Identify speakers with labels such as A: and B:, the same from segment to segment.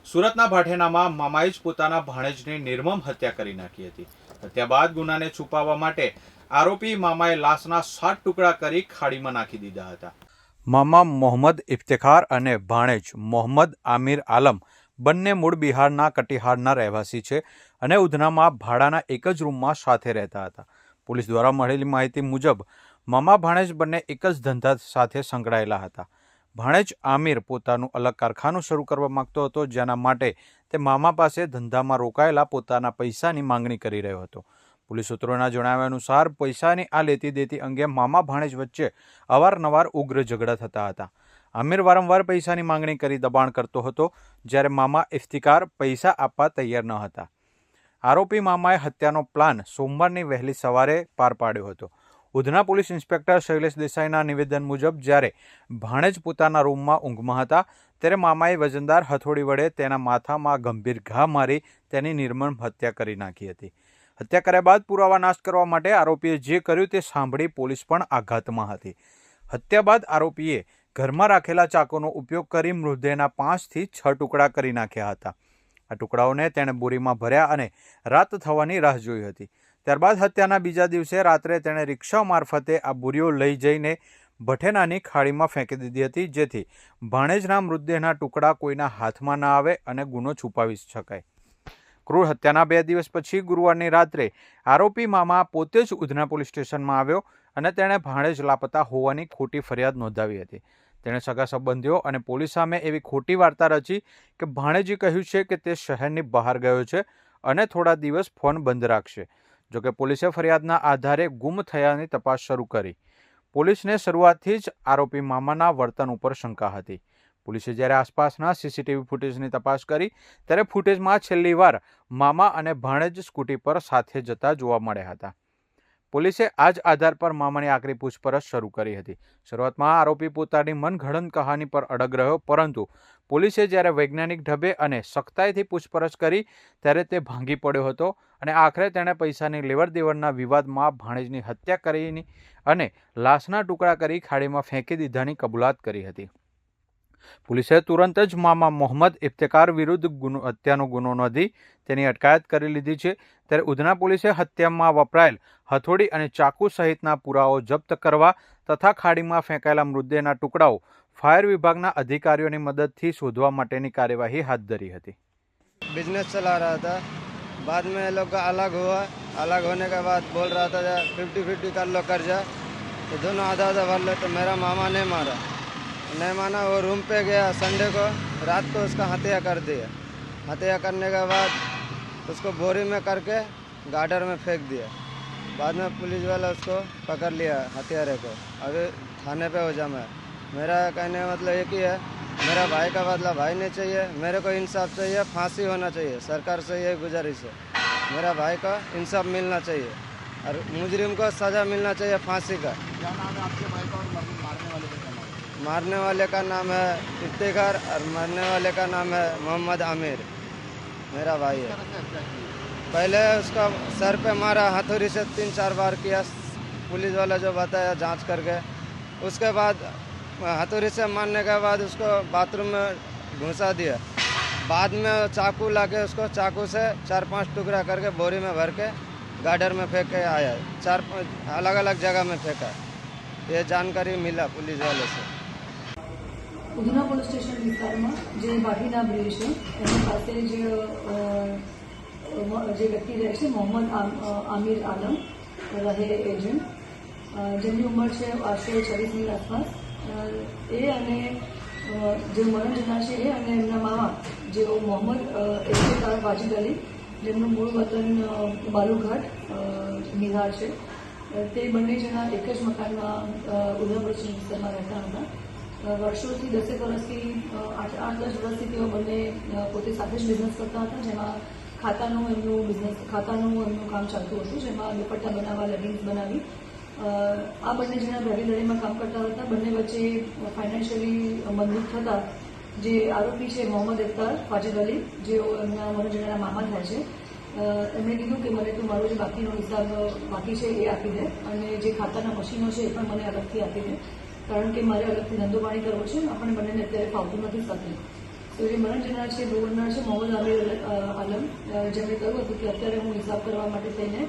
A: સુરતના ભાઠેનામાં મામાએ જ પોતાના ભાણેજની નિર્મમ હત્યા કરી નાખી હતી। હત્યા બાદ ગુનાને છુપાવવા માટે આરોપી મામાએ લાશના 7 ટુકડા કરી ખાડીમાં નાખી દીધા હતા। મામા મોહમ્મદ ઇફ્તિખાર અને ભાણેજ મોહમ્મદ આમિર આલમ બંને મૂળ બિહારના કટિહારના રહેવાસી છે અને ઉધનામાં ભાડાના એક જ રૂમમાં સાથે રહેતા હતા। પોલીસ દ્વારા મળેલી માહિતી મુજબ મામા ભાણેજ બંને એક જ ધંધા સાથે સંકળાયેલા હતા। ભાણેજ આમિર પોતાનું અલગ કારખાનું શરૂ કરવા માંગતો હતો, જેના માટે તે મામા પાસે ધંધામાં રોકાયેલા પોતાના પૈસાની માંગણી કરી રહ્યો હતો। પોલીસ સૂત્રોના જણાવ્યા અનુસાર પૈસાની આ લેતી દેતી અંગે મામા ભાણેજ વચ્ચે અવારનવાર ઉગ્ર ઝઘડા થતા હતા। આમિર વારંવાર પૈસાની માંગણી કરી દબાણ કરતો હતો, જ્યારે મામા ઇફ્તિખાર પૈસા આપવા તૈયાર ન હતા। આરોપી મામાએ હત્યાનો પ્લાન સોમવારની વહેલી સવારે પાર પાડ્યો હતો। ઉધના પોલીસ ઇન્સ્પેક્ટર શૈલેષ દેસાઈના નિવેદન મુજબ જ્યારે ભાણેજ પોતાના રૂમમાં ઊંઘમાં હતા, ત્યારે મામાએ વજનદાર હથોડી વડે તેના માથામાં ગંભીર ઘા મારી તેની નિર્મમ હત્યા કરી નાખી હતી। હત્યા કર્યા બાદ પુરાવા નાશ કરવા માટે આરોપીએ જે કર્યું તે સાંભળી પોલીસ પણ આઘાતમાં હતી। હત્યા બાદ આરોપીએ ઘરમાં રાખેલા ચાકુનો ઉપયોગ કરી મૃતદેહના 5 થી 6 ટુકડા કરી નાખ્યા હતા। આ ટુકડાઓને તેણે બોરીમાં ભર્યા અને રાત થવાની રાહ જોઈ હતી। ત્યારબાદ હત્યાના બીજા દિવસે રાત્રે તેણે રિક્ષા મારફતે આ બોરીઓ લઈ જઈને ભઠેનાની ખાડીમાં ફેંકી દીધી હતી, જેથી ભાણેજના મૃતદેહના ટુકડા કોઈના હાથમાં ના આવે અને ગુનો છુપાવી શકાય। ક્રૂર હત્યાના 2 દિવસ પછી ગુરુવારની રાત્રે આરોપી મામા પોતે જ ઉધના પોલીસ સ્ટેશનમાં આવ્યો અને તેણે ભાણેજ લાપતા હોવાની ખોટી ફરિયાદ નોંધાવી હતી। તેણે સગા સંબંધીઓ અને પોલીસ સામે એવી ખોટી વાર્તા રચી કે ભાણેજે કહ્યું છે કે તે શહેરની બહાર ગયો છે અને થોડા દિવસ ફોન બંધ રાખશે। જોકે પોલીસે ફરિયાદના આધારે ગુમ થયાની તપાસ શરૂ કરી। પોલીસને શરૂઆતથી જ આરોપી મામાના વર્તન ઉપર શંકા હતી। પોલીસે જ્યારે આસપાસના સીસીટીવી ફૂટેજની તપાસ કરી, ત્યારે ફૂટેજમાં છેલ્લી વાર મામા અને ભાણેજ સ્કૂટી પર સાથે જતા જોવા મળ્યા હતા। પોલીસે આ જ આધાર પર મામાની આકરી પૂછપરછ શરૂ કરી હતી। શરૂઆતમાં આરોપી પોતાની મનઘડંત કહાની પર અડગ રહ્યો, પરંતુ પોલીસે જ્યારે વૈજ્ઞાનિક ઢબે અને સખ્તાઈથી પૂછપરછ કરી ત્યારે તે ભાંગી પડ્યો હતો અને આખરે તેણે પૈસાની લેવડ દેવડના વિવાદમાં ભાણેજની હત્યા કરી અને લાશના ટુકડા કરી ખાડીમાં ફેંકી દીધાની કબૂલાત કરી હતી। પોલીસે તુરંત જ મામા મોહમ્મદ ઇફ્તિખાર વિરુદ્ધ હત્યાનો ગુનો નોંધી તેની અટકાયત કરી લીધી છે। ત્યારે ઉધના પોલીસે હત્યામાં વપરાયેલ હથોડી અને ચાકુ સહિતના પુરાવો જપ્ત કરવા તથા ખાડીમાં ફેંકાયેલા મૃતદેહના ટુકડાઓ ફાયર વિભાગના અધિકારીઓની મદદથી શોધવા માટેની કાર્યવાહી હાથ ધરી હતી।
B: बिजनेस चला रहा था, बाद में ये लोग का अलग हुआ। अलग होने के बाद बोल रहा था 50-50 कर लो कर्जा, तो दोनों आधा आधा भर ले। तो मेरा मामा नहीं मारा, नहीं माना। वो रूम पे गया संडे को रात को, उसका हत्या कर दिया। हत्या करने के बाद उसको बोरी में करके गार्डर में फेंक दिया। बाद में पुलिस वाला उसको पकड़ लिया, हत्यारे को। अभी थाने पे हो जामा है। मेरा कहने का मतलब एक ही है, मेरा भाई का बदला भाई नहीं चाहिए, मेरे को इंसाफ चाहिए, फांसी होना चाहिए। सरकार से यही गुजारिश है, मेरा भाई का इंसाफ मिलना चाहिए और मुजरिम को सज़ा मिलना चाहिए फांसी का।
C: क्या नाम है आपके भाई का और मारने वाले का नाम?
B: मारने वाले का नाम है इफ्तिखार और मरने वाले का नाम है मोहम्मद आमिर। मेरा भाई है। पहले उसका सर पे मारा हथौड़ी से 3-4 बार किया, पुलिस वाला जो बताया जांच करके। उसके बाद हथौड़ी से मारने के बाद उसको बाथरूम में घुसा दिया। बाद में चाकू लाके उसको चाकू से 4-5 टुकड़ा करके बोरी में भर के गार्डर में फेंक के आया। 4-5 अलग अलग जगह में फेंका। ये जानकारी मिला पुलिस वाले से।
D: ઉધના પોલીસ સ્ટેશન વિસ્તારમાં જે ભાટીના બ્રિજ છે એની પાસે જે વ્યક્તિ રહે છે મોહમ્મદ આમિર આલમ રહે એજન્ટ, જેમની ઉંમર છે આશરે 26ની આસપાસ। એ અને જે મરણ જનાર છે એ અને એમના મામા જેઓ મોહમ્મદ ઇફ્તિખાર વાજીદ અલી, જેમનું મૂળ વતન બાલુઘાટ બિહાર છે, તે બંને જણા એક જ મકાનમાં ઉધના પોલીસ સ્ટેશન વિસ્તારમાં રહેતા હતા। વર્ષોથી 10 વર્ષથી 8-10 વર્ષથી તેઓ બંને પોતે સાથે જ બિઝનેસ કરતા હતા, જેમાં ખાતાનું એમનું કામ ચાલતું હતું, જેમાં દુપટ્ટા બનાવવા, લેગિંગ્સ બનાવી આ બંને જણા ભાગીદારીમાં કામ કરતા હતા। બંને વચ્ચે ફાઇનાન્શિયલી મંદબુક થતાં જે આરોપી છે મોહમ્મદ ઇફ્તિખાર વાજીદ અલી, જેઓ એમના મરણ જનારના મામા થાય છે, એમણે કીધું કે મને તું મારો જે બાકીનો હિસાબ બાકી છે એ આપી દે અને જે ખાતાના મશીનો છે એ પણ મને અલગથી આપી દે, કારણ કે મારે અલગથી ધંધો પાણી કરવો છે, આપણે બંનેને અત્યારે ફાવતું નથી સાથે। તો જે મરણ જનાર છે ગવર્નર છે મોહમ્મદ આમિર આલમ, જેમણે કહ્યું હતું કે અત્યારે હું હિસાબ કરવા માટે થઈને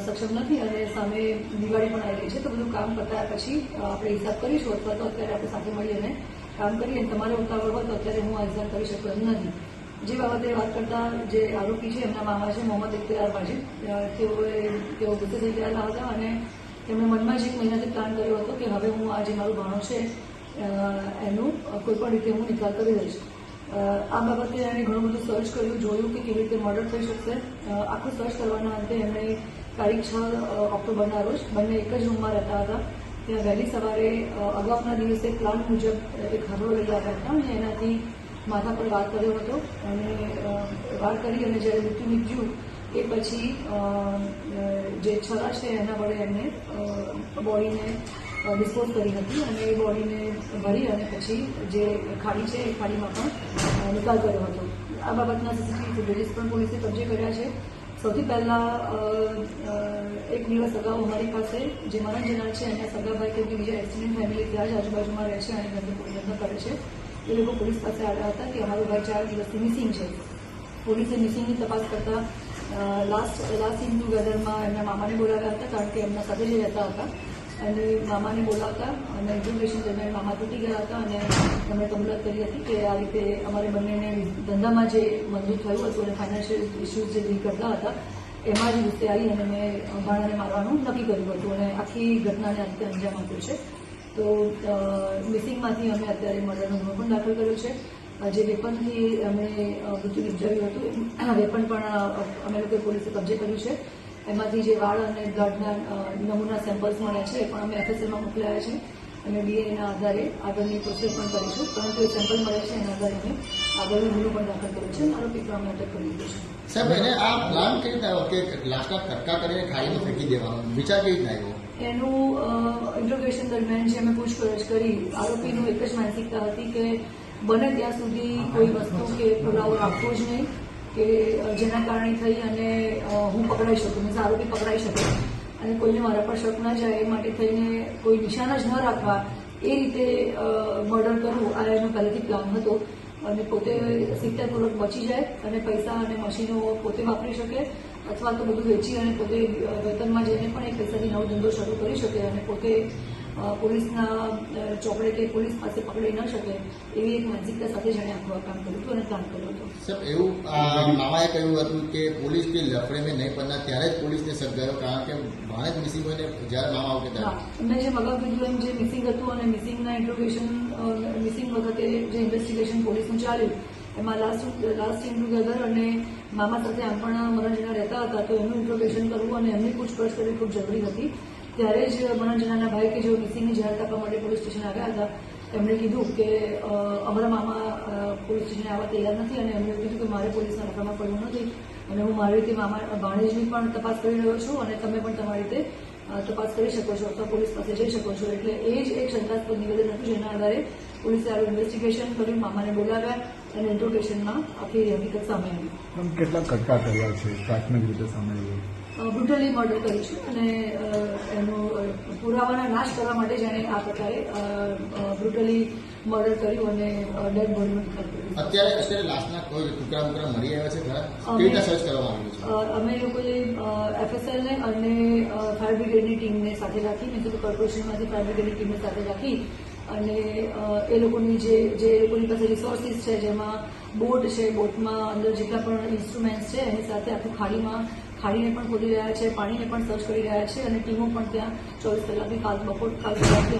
D: સક્ષમ નથી અને સામે દિવાળી પણ આવી રહી છે, તો બધું કામ પતાયા પછી આપણે હિસાબ કરીશું અથવા તો અત્યારે આપણે સાથે મળી અને કામ કરીએ અને તમારે ઉતાવળ હોય તો અત્યારે હું આ હિસાબ કરી શકું એમ નથી. જે બાબતે વાત કરતા જે આરોપી છે એમના મામા છે મોહમ્મદ ઇખ્તિયાર વાજીદ, તેઓ ગુસ્સે થઈ ગયેલા હતા અને તેમણે મનમાં જ 1 મહિનાથી પ્લાન કર્યો હતો કે હવે હું આ જે મારું ભાણો છે એનું કોઈ પણ રીતે હું નિકાલ કરી દઈશ. આ બાબતે એણે ઘણું બધું સર્ચ કર્યું, જોયું કે કેવી રીતે મર્ડર થઈ શકશે. આખું સર્ચ કરવાના અંતે એમણે તારીખ 6 ઓક્ટોબરના રોજ બંને એક જ રૂમમાં રહેતા હતા. ત્યાં વહેલી સવારે અગાઉના દિવસે પ્લાન મુજબ એક હરડો લઈ આવ્યા હતા અને એનાથી માથા પર વાર કર્યો હતો અને વાર કરી અને જ્યારે મૃત્યુ નીપજ્યું એ પછી જે છરા છે એના વડે એમને બોડીને ડિસ્પોઝ કરી હતી અને એ બોડીને ભરી અને પછી જે ખાડી છે એ ખાડીમાં પણ નિકાલ કર્યો હતો. આ બાબતના સીસીટીવી ફૂટેજીસ પણ પોલીસે કબજે કર્યા છે. સૌથી પહેલાં 1 દિવસ અગાઉ અમારી પાસે જે મરણ જનાર છે એના સગાભાઈ કે બીજા એક્સિડન્ટ ફેમિલી ત્યાં જ આજુબાજુમાં રહે છે અને ધંધો કરે છે, એ લોકો પોલીસ પાસે આવ્યા હતા કે અમારો ભાઈ 4 દિવસથી મિસિંગ છે. પોલીસે મિસિંગની તપાસ કરતા લાસ્ટ સીન ટુગેધરમાં એમના મામાને બોલાવ્યા હતા, કારણ કે એમના સાથે જ રહેતા હતા અને મામાને બોલાવતા અને ઇન્ટ્રોગેશન દરમિયાન મામા તૂટી ગયા હતા અને તેમણે કબૂલાત કરી હતી કે આ રીતે અમારે બંનેને ધંધામાં જે મંજૂર થયું હતું અને ફાઇનાન્શિયલ ઇસ્યુઝ જે ડીલ કરતા હતા એમાં જ ગુસ્સે આવી અને મેં ભાણાને મારવાનું નક્કી કર્યું હતું અને આખી ઘટનાને આ રીતે અંજામ આપ્યો છે. તો મિસિંગમાંથી અમે અત્યારે મર્ડરનો ગુનો પણ દાખલ કર્યો છે. જે વેપનથી અમે મૃત્યુ નિપજાવ્યું હતું વેપન પણ અમે લોકોએ પોલીસે કબજે કર્યું છે. એમાંથી જે વાળ અને બ્લડના નમૂના સેમ્પલ્સ મળ્યા છે એ પણ અમે FSLમાં મોકલાયા છે અને DNAના આધારે આગળની પ્રોસેસ પણ કરીશું, પરંતુ એ સેમ્પલ મળ્યા છે એના આધારે અમે આગળનો ગુનો પણ દાખલ કર્યો છે. આરોપી પણ અમે અટક કરી દીધો છે.
C: સાહેબ, એને આ પ્લાન કેવી રીતે આવ્યો કે લાશના કટકા કરીને ખાડીમાં ફેંકી દેવાનો વિચાર કેવી રીતે આવ્યો?
D: એનું ઇન્ટ્રોગેશન દરમિયાન જે અમે પૂછપરછ કરી, આરોપીનું એક જ માનસિકતા હતી કે બને ત્યાં સુધી કોઈ વસ્તુ કે પુરાવો રાખવો જ નહીં કે જેના કારણે થઈ અને હું પકડાઈ શકું, મીન્સ આરોપી પકડાઈ શકે અને કોઈને મારા પર શક ના જાય એ માટે થઈને કોઈ નિશાન જ ન રાખવા એ રીતે મર્ડર કરવું આ એનો પહેલેથી પ્લાન હતો અને પોતે સિદ્ધતાપૂર્વક બચી જાય અને પૈસા અને મશીનો પોતે વાપરી શકે અથવા તો બધું વેચી અને પોતે વેતનમાં જઈને પણ એ પૈસાથી નવો ધંધો શરૂ કરી શકે અને પોતે પોલીસના ચોપડે કે પોલીસ પાસે પકડી ન શકે એવી એક માનસિકતા સાથે જેણે આખું કામ કર્યું હતું અને પ્લાન કર્યો હતો.
C: સાહેબ, એવું મામાએ કહ્યું હતું કે પોલીસ કે લફડે મેં નહીં પડના ત્યારે જ પોલીસને શક ગયો, કારણ કે ભાણે જ મિસિંગ હોય ને જ્યારે મામા આવશે ત્યારે.
D: મેં જે અગાઉ કીધું એમ જે મિસિંગ હતું અને મિસિંગના ઇન્ટ્રોગેશન મિસિંગ વખતે જે ઇન્વેસ્ટિગેશન પોલીસનું ચાલ્યું એમાં લાસ્ટ સીન ટુગેધર અને મામા સાથે આમ પણ મરણ જનાર રહેતા હતા, તો એનું ઇન્ટ્રોગેશન કરવું અને એમની પૂછપરછ કરવી ખૂબ જરૂરી હતી. ત્યારે જ મરણ જનારના ભાઈ કે જેઓ મિસિંગની જાહેરાત આપવા માટે પોલીસ સ્ટેશન આવ્યા હતા એમણે કીધું કે અમારા મામા પોલીસ સ્ટેશને આવવા તૈયાર નથી અને એમણે કીધું કે મારે પોલીસના રફામાં પડવું નથી અને હું મારી રીતે મામા ભાણેજની પણ તપાસ કરી રહ્યો છું અને તમે પણ તમારી રીતે તપાસ કરી શકો છો અથવા પોલીસ પાસે જઈ શકો છો. એટલે એ જ એક શંકાસ્પદ નિવેદન હતું જેના આધારે પોલીસે આવું ઇન્વેસ્ટિગેશન કર્યું, મામાને બોલાવ્યા અને ઇન્ટ્રોગેશનમાં આખી હકીકત સામે આવી.
E: કેટલા કટકા કર્યા છે પ્રાથમિક રીતે સામે આવ્યું?
D: બ્રુટલી મર્ડર કર્યું છે અને એનું પુરાવાના નાશ કરવા માટે જેણે આ પ્રકારે બ્રુટલી મર્ડર કર્યું અને ડેડ બોડીનો નિકાલ કર્યો.
C: અત્યારે લાશના કોઈ ટુકડા મળી આવ્યા છે ખરા? કેવી રીતે સર્ચ કરવામાં આવ્યું છે?
D: અમે લોકોએ FSLને અને ફાયર બ્રિગેડની ટીમને સાથે રાખી, મ્યુનિસિપલ કોર્પોરેશનમાંથી ફાયર બ્રિગેડની ટીમને સાથે રાખી અને એ લોકોની જે લોકોની પાસે રિસોર્સિસ છે જેમાં બોટ છે, બોટમાં અંદર જેટલા પણ ઇન્સ્ટ્રુમેન્ટ્સ છે એની સાથે આખું ખાડીને પણ ખોદી રહ્યા છે, પાણીને પણ સર્ચ કરી રહ્યા છે અને ટીમો પણ ત્યાં 24 કલાકથી કાલ બપોર કાલ સવારથી